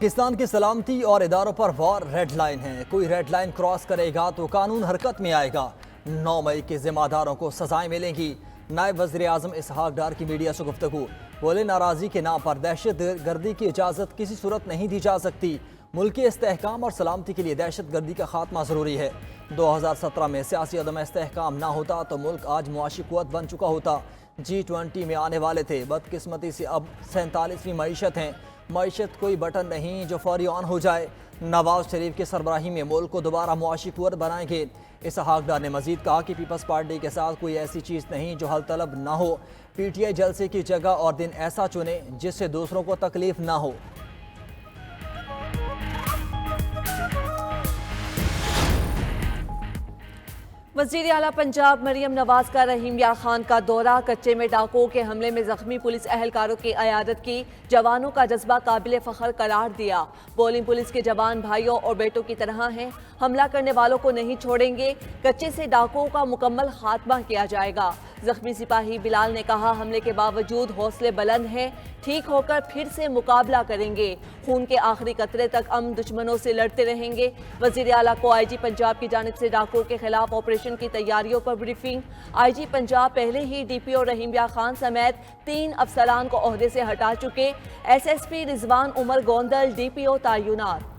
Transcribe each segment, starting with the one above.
पाकिस्तान की सलामती और इदारों पर वॉर रेड लाइन है। कोई रेड लाइन क्रॉस करेगा तो कानून हरकत में आएगा। 9 मई के जिम्मेदारों को सजाएं मिलेंगी। नायब वज़ीर आज़म इसहाक डार की मीडिया से गुफ्तगू, बोले नाराज़गी के नाम पर दहशत गर्दी की इजाज़त किसी सूरत नहीं दी जा सकती। मुल्क के इस्तेहकाम और सलामती के लिए दहशत गर्दी का खात्मा ज़रूरी है। 2017 में सियासी अदम इस्तेहकाम ना होता तो मुल्क आज मुआशी कुव्वत बन चुका होता। G20 में आने वाले थे, बदकिस्मती से अब 47वीं मईशत हैं। मईशत कोई बटन नहीं जो फौरी ऑन हो जाए। नवाज शरीफ की सरबराही में मुल्क को दोबारा मुआशी कुव्वत बनाएंगे। इसहाक डार ने मजीद कहा कि पीपल्स पार्टी के साथ कोई ऐसी चीज़ नहीं जो हल तलब ना हो। PTI जलसे की जगह और दिन ऐसा चुने जिससे दूसरों को तकलीफ ना हो। वज़ीर आला पंजाब मरियम नवाज का रहीम यार खान का दौरा, कच्चे में डाकुओं के हमले में जख्मी पुलिस अहलकारों की अयादत की, जवानों का जज्बा काबिल फ़ख्र करार दिया। पोलिंग पुलिस के जवान भाइयों और बेटों की तरह हैं, हमला करने वालों को नहीं छोड़ेंगे। कच्चे से डाकुओं का मुकम्मल खात्मा किया जाएगा। जख्मी सिपाही बिलाल ने कहा, हमले के बावजूद हौसले बुलंद हैं, ठीक होकर फिर से मुकाबला करेंगे। खून के आखिरी कतरे तक हम दुश्मनों से लड़ते रहेंगे। वज़ीर आला को IG पंजाब की जानिब से डाकुओं के खिलाफ ऑपरेशन की तैयारियों पर ब्रीफिंग। IG पंजाब पहले ही DPO रहीम यार खान समेत 3 अफसरान को ओहदे से हटा चुके। SSP रिजवान उमर गोंदल DPO तैनात।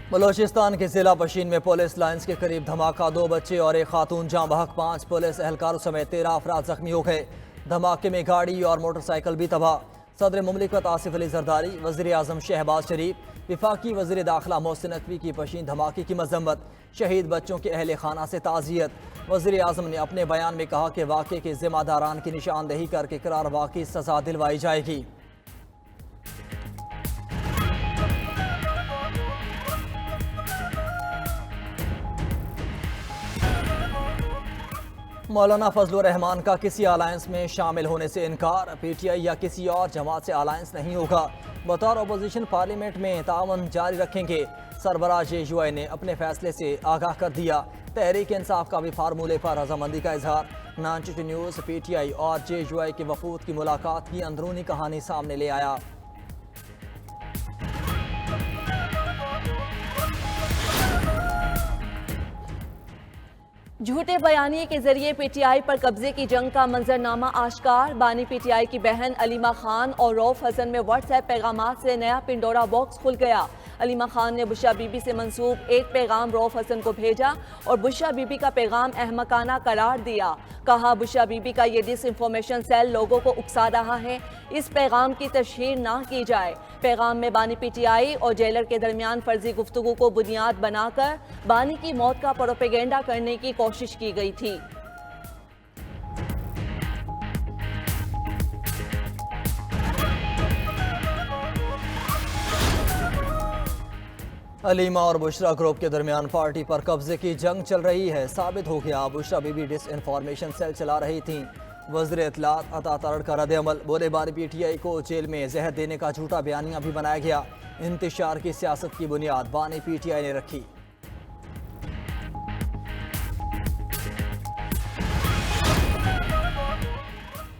बलोचिस्तान के जिला पशीन में पुलिस लाइन्स के करीब धमाका, 2 बच्चे और एक खातून जाँ बहक, 5 पुलिस एहलकारों समेत 13 अफराद जख्मी हो गए। धमाके में गाड़ी और मोटरसाइकिल भी तबाह। सदर मुमलिकत आसिफ अली जरदारी, वज़ीर आज़म शहबाज शरीफ, विफाकी वज़ीर दाखिला मोहसिन नकवी की पशीन धमाके की मजम्मत। शहीद बच्चों के अहल खाना से ताज़ियत। वज़ीर आज़म ने अपने बयान में कहा कि वाक़े के ज़िम्मेदारान की निशानदेही करके करार वाक़ई सज़ा दिलवाई जाएगी। मौलाना फजलुर रहमान का किसी अलायंस में शामिल होने से इनकार। PTI या किसी और जमात से अलायंस नहीं होगा। बतौर अपोजिशन पार्लियामेंट में तावन जारी रखेंगे। सरबराह JUI ने अपने फैसले से आगाह कर दिया। तहरीक इंसाफ का भी फार्मूले पर रजामंदी का इजहार। 9 न्यूज़ PTI और JUI के वफूद की मुलाकात की अंदरूनी कहानी सामने ले आया। झूठे बयानिए के जरिए PTI पर कब्जे की जंग का मंजरनामा आश्कार। बानी PTI की बहन अलीमा खान और रऊफ हसन में WhatsApp पैगामात से नया पिंडोरा बॉक्स खुल गया। अलीमा खान ने बुशरा बीबी से मंसूब एक पैगाम रऊफ हसन को भेजा और बुशरा बीबी का पैगाम अहमकाना करार दिया। कहा, बुशरा बीबी का ये डिसइंफॉर्मेशन सेल लोगों को उकसा रहा है, इस पैगाम की तशहीर ना की जाए। पैगाम में बानी PTI और जेलर के दरमियान फर्जी गुफ्तगू को बुनियाद बनाकर बानी की मौत का प्रोपेगेंडा करने की कोशिश की गई थी। अलीमा और बुशरा ग्रुप के दरमियान पार्टी पर कब्जे की जंग चल रही है। साबित हो गया, बुशरा बीबी डिसइंफॉर्मेशन सेल चला रही थी। वज़ीर इत्तलात अता तरड़ का रद्द-ए-अमल, बोले बानी PTI को जेल में जहर देने का झूठा बयानिया भी बनाया गया। इंतशार की सियासत की बुनियाद बानी PTI ने रखी।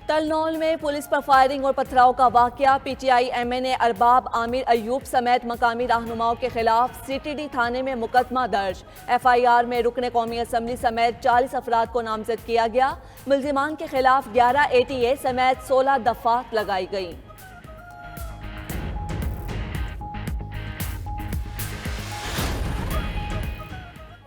तलनौल में पुलिस पर फायरिंग और पथराव का वाकया। PTI MNA अरबाब आमिर अयूब समेत मकामी रहनुमाओं के खिलाफ CTD थाने में मुकदमा दर्ज। FIR में रुकने कौमी असम्बली समेत 40 अफराद को नामजद किया गया। मुल्जिमान के खिलाफ 11 ATA समेत 16 दफात लगाई गई।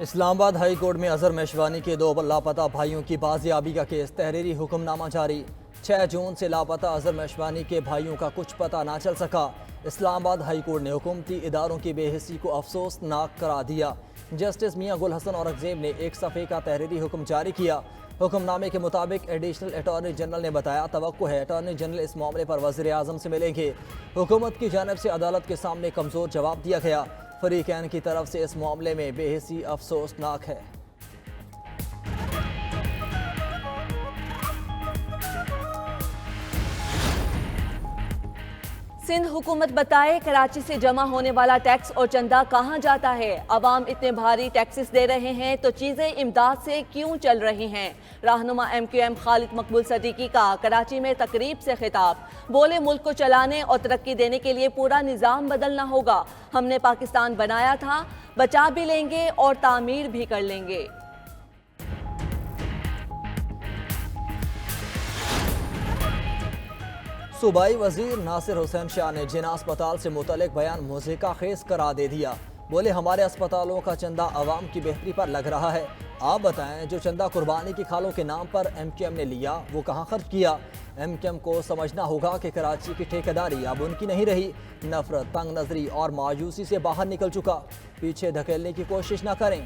इस्लामाबाद हाई कोर्ट में अजहर मेशवानी के 2 लापता भाइयों की बाजियाबी का केस, तहरीरी हुक्मनामा जारी। 6 जून से लापता अजहर मेशवानी के भाइयों का कुछ पता ना चल सका। इस्लामाबाद हाई कोर्ट ने हुकूमती इदारों की बेहिसी को अफसोसनाक करार दिया। जस्टिस मियां गुल हसन औरंगजेब ने एक सफ़े का तहरीरी हुक्म जारी किया। हुक्मनामे के मुताबिक एडिशनल अटॉर्नी जनरल ने बताया, तवक्को है अटॉर्नी जनरल इस मामले पर वज़ीर आज़म से मिलेंगे। हुकूमत की जानिब से अदालत के सामने कमज़ोर जवाब दिया गया। फरीकैन की तरफ से इस मामले में बेहिसी अफसोसनाक है। सिंध हुकूमत बताए कराची से जमा होने वाला टैक्स और चंदा कहां जाता है। अवाम इतने भारी टैक्सेस दे रहे हैं तो चीजें इमदाद से क्यों चल रही हैं। रहनुमा MQM खालिद मकबूल सदीकी का कराची में तकरीब से खिताब। बोले मुल्क को चलाने और तरक्की देने के लिए पूरा निज़ाम बदलना होगा। हमने पाकिस्तान बनाया था, बचा भी लेंगे और तामीर भी कर लेंगे। सूबाई वजीर नासिर हुसैन शाह ने जिना अस्पताल से मुतल्लिक बयान मुज़हिका खेज करार दे दिया। बोले हमारे अस्पतालों का चंदा आवाम की बेहतरी पर लग रहा है। आप बताएं, जो चंदा कुर्बानी की खालों के नाम पर MQM ने लिया वो कहाँ खर्च किया। MQM को समझना होगा कि कराची की ठेकेदारी अब उनकी नहीं रही। नफरत, तंग नजरी और मायूसी से बाहर निकल चुका। पीछे धकेलने की कोशिश न करें।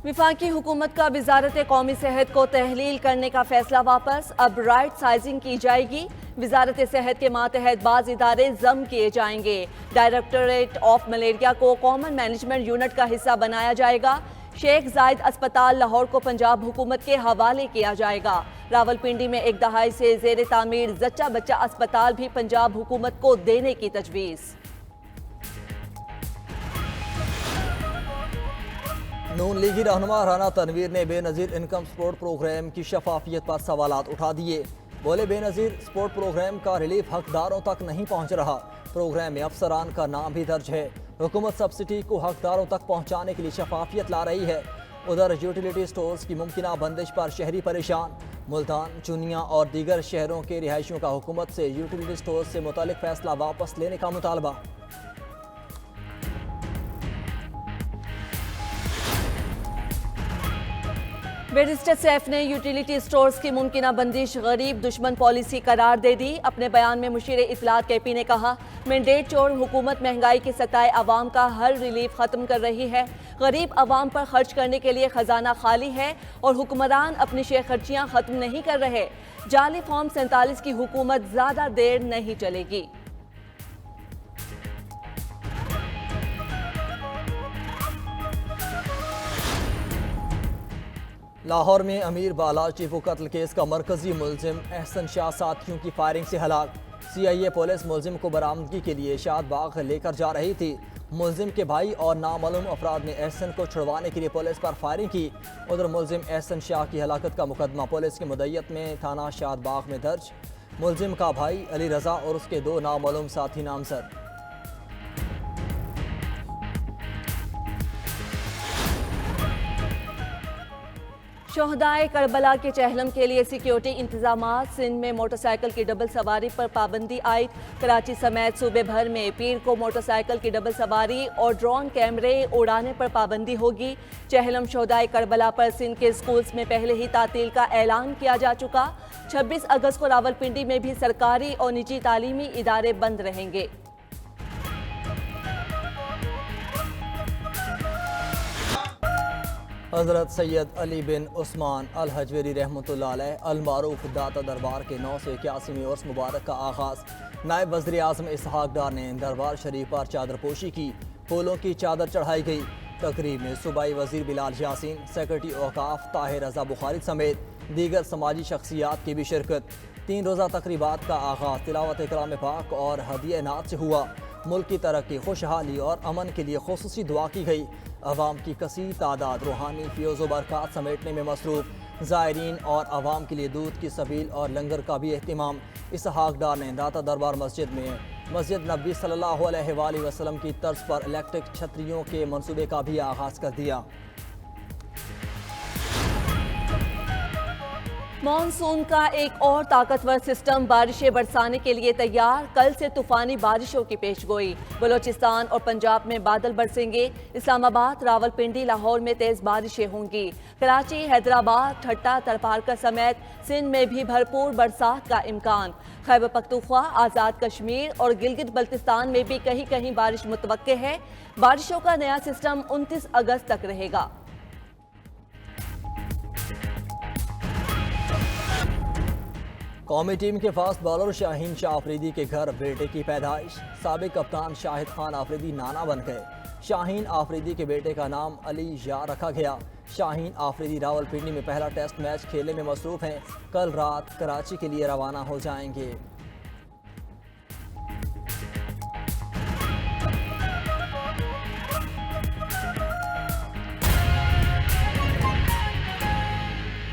विफाकी हुकूमत का वजारत कौमी सेहत को तहलील करने का फैसला वापस। अब राइट साइजिंग की जाएगी। वजारत सेहत के मातहत बाज़ इदारे जम किए जाएंगे। डायरेक्टरेट ऑफ मलेरिया को कॉमन मैनेजमेंट यूनिट का हिस्सा बनाया जाएगा। शेख जायद अस्पताल लाहौर को पंजाब हुकूमत के हवाले किया जाएगा। रावलपिंडी में एक दहाई से जेर तामीर जच्चा बच्चा अस्पताल भी पंजाब हुकूमत को देने की तजवीज़। नून लीगी रहनुमा राना तनवीर ने बेनज़ीर इनकम सपोर्ट प्रोग्राम की शफाफियत पर सवालात उठा दिए। बोले बेनज़ीर सपोर्ट प्रोग्राम का रिलीफ हकदारों तक नहीं पहुँच रहा। प्रोग्राम में अफसरान का नाम भी दर्ज है। हुकूमत सब्सिडी को हकदारों तक पहुँचाने के लिए शफाफियत ला रही है। उधर यूटिलिटी स्टोर्स की मुमकिना बंदिश पर शहरी परेशान। मुल्तान, चुनिया और दीगर शहरों के रिहायशियों का हुकूमत से यूटिलिटी स्टोर्स से मुतालिक फैसला वापस लेने का मुतालबा। बैरिस्टर सैफ ने यूटिलिटी स्टोर्स की मुमकिना बंदिश गरीब दुश्मन पॉलिसी करार दे दी। अपने बयान में मुशीर इत्तलात KP ने कहा, मैंडेट छोड़ हुकूमत महंगाई के सताए अवाम का हर रिलीफ खत्म कर रही है। गरीब अवाम पर खर्च करने के लिए खजाना खाली है और हुक्मरान अपनी शेख खर्चियाँ खत्म नहीं कर रहे। जाली फॉर्म 47 की हुकूमत ज्यादा देर नहीं चलेगी। लाहौर में अमीर बालाची को कत्ल केस का मरकजी मुलजिम एहसन शाह साथियों की फायरिंग से हलाक। CIA पुलिस मुलजिम को बरामदगी के लिए शादबाग लेकर जा रही थी। मुलजिम के भाई और नामालूम अफराद ने एहसन को छुड़वाने के लिए पुलिस पर फायरिंग की। उधर मुलजिम एहसन शाह की हलाकत का मुकदमा पुलिस की मुद्दत में थाना शादबाग में दर्ज। मुलजिम का भाई अली रजा और उसके 2 नामालूम साथी नामजद। शोहदाए करबला के चहलम के लिए सिक्योरिटी इंतजाम। सिंध में मोटरसाइकिल की डबल सवारी पर पाबंदी आयद। कराची समेत सूबे भर में पीर को मोटरसाइकिल की डबल सवारी और ड्रोन कैमरे उड़ाने पर पाबंदी होगी। चहलम शोहदाए करबला पर सिंध के स्कूल्स में पहले ही तातील का ऐलान किया जा चुका। 26 अगस्त को रावलपिंडी में भी सरकारी और निजी तालीमी इदारे बंद रहेंगे। हज़रत सैयद अली बिन उस्मान अल हजवेरी रहमतुल्लाह अलैह अल मारूफ दाता दरबार के 981वें उर्स मुबारक का आगाज़। नायब वज़ीर आज़म इसहाक डार ने दरबार शरीफ पर चादर पोशी की। फूलों की चादर चढ़ाई गई। तकरीब में सूबाई वज़ीर बिलाल यासीन, सेक्रेटरी औकाफ ताहिर रज़ा बुखारी समेत दीगर समाजी शख्सियात की भी शिरकत। 3 रोज़ा तकरीबात का आगाज़ तिलावत कलाम पाक और हदिया नात से हुआ। मुल्क की तरक्की, खुशहाली और अमन के लिए खुसूसी दुआ की गई। अवाम की कसीर तादाद रूहानी फ़ियोज़ बरक़ात समेटने में मसरूफ़। ज़ायरीन और अवाम के लिए दूध की सबील और लंगर का भी अहतमाम। इसहाक डार ने दाता दरबार मस्जिद में मस्जिद नबी सल्लल्लाहु अलैहि वसल्लम की तर्ज पर इलेक्ट्रिक छतरियों के मंसूबे का भी आगाज़ कर दिया। मॉनसून का एक और ताकतवर सिस्टम बारिशें बरसाने के लिए तैयार। कल से तूफानी बारिशों की पेशगोई। बलोचिस्तान और पंजाब में बादल बरसेंगे। इस्लामाबाद, रावलपिंडी, लाहौर में तेज बारिशें होंगी। कराची, हैदराबाद, ठट्टा, तरपारकर समेत सिंध में भी भरपूर बरसात का इम्कान। खैबर पख्तूनख्वा, आज़ाद कश्मीर और गिलगित बल्तिस्तान में भी कहीं कहीं बारिश मुतवक्के है। बारिशों का नया सिस्टम 29 अगस्त तक रहेगा। कौमी टीम के फास्ट बॉलर शाहीन शाह अफरीदी के घर बेटे की पैदाइश। साबिक कप्तान शाहिद खान अफरीदी नाना बन गए। शाहीन आफरीदी के बेटे का नाम अली या रखा गया। शाहीन आफरीदी रावलपिंडी में पहला टेस्ट मैच खेलने में मसरूफ हैं। कल रात कराची के लिए रवाना हो जाएंगे।